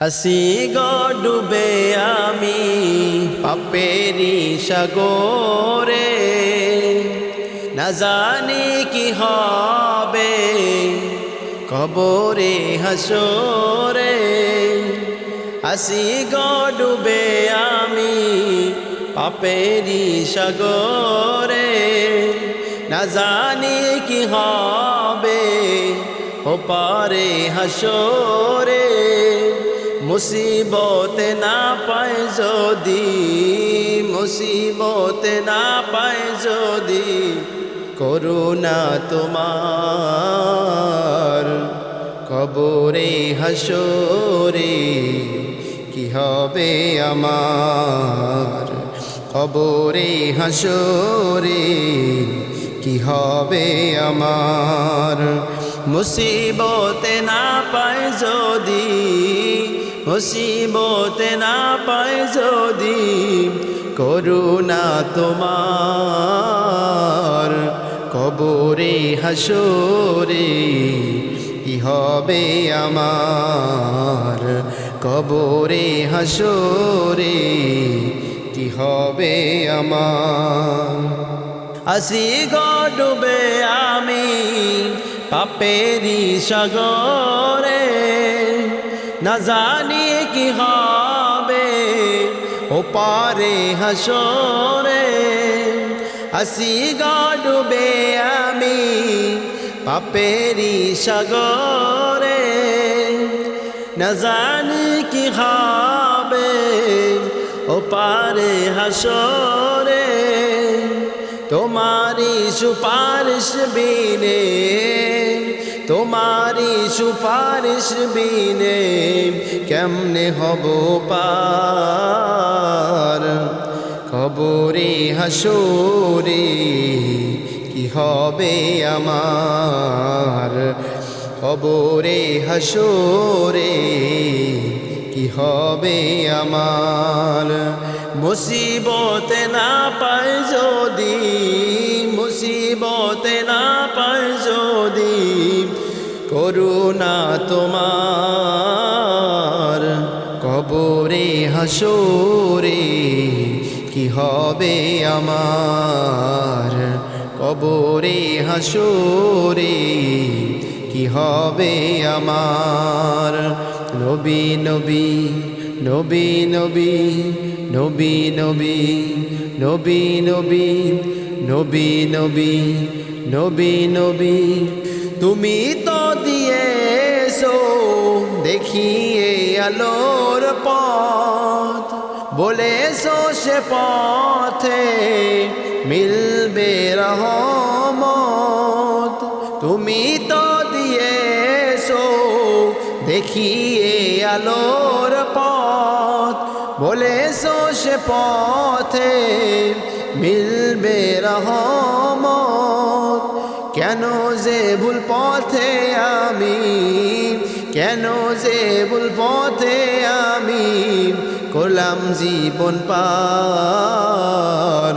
আসি গো ডুবে আমি পাপেরি সাগরে, না জানি কি হবে কবরে হাসরে। আসি গো ডুবে আমি পাপেরি সাগরে, না জানি কি হবে ওপারে হাসরে। মুসিবতে না পায় যদি, মুসিবতে না পায় যদি করুণা তোমার, কবরে হাসরে কি হবে আমার, কবরে হাসরে কি হবে আমার। মুসিবতে না পায় যদি, মুসিবতে না পায় যদি করুণা তোমার, কবরে হাসরে কি হবে আমার, কবরে হাসরে কি হবে আমার। আসি গো ডুবে আমি পাপেরি সাগরে, না জানি কি হবে ওপারে হাসরে। আসি গো ডুবে আমি পাপেরি সাগরে, না জানি কি হবে ওপারে হাসরে। তোমারি সুপারিশ বিনে, তোমারি সুপারিশ বিনে কেমনে হব পার, কবরে হাসরে কি হবে আমার, কবরে হাসরে কি হবে আমার। মুসিবতে না পায় যদি, মুসিবতে না পায় যদি করুণা তোমার, কবরে হাসরে কি হবে আমার, কবরে হাসরে কি হবে আমার। নবী নবী নবী নবী নবী নবী নবী নবী নবী নবী নবী নবী, তুমি তো দিয়েছো দেখিয়ে আলোর পথ, বলেছো সে পথে মিলবে রহমত। তুমি তো দিয়েছো দেখিয়ে আলোর পথ, বলেছো সে পথে মিলবে রহমত। কেন যে ভুল পথে আমি, কেন যে ভুল পথে আমি করলাম জীবন পার,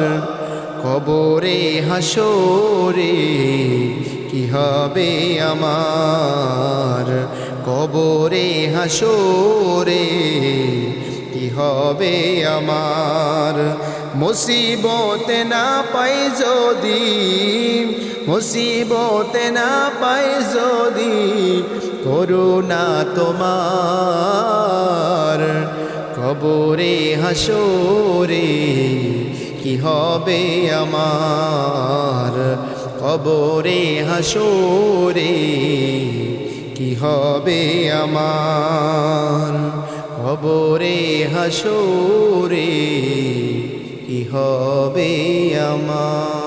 কবরে হাসরে কি হবে আমার, কবরে হাসরে কি হবে আমার। মুসিবতে না পাই যদি, মুসিবতে না পাই যদি করুণা তোমার, কবরে হাসরে কি হবে আমার, কবরে হাসরে কি হবে আমার, কবরে হাসরে কি হবে আমার।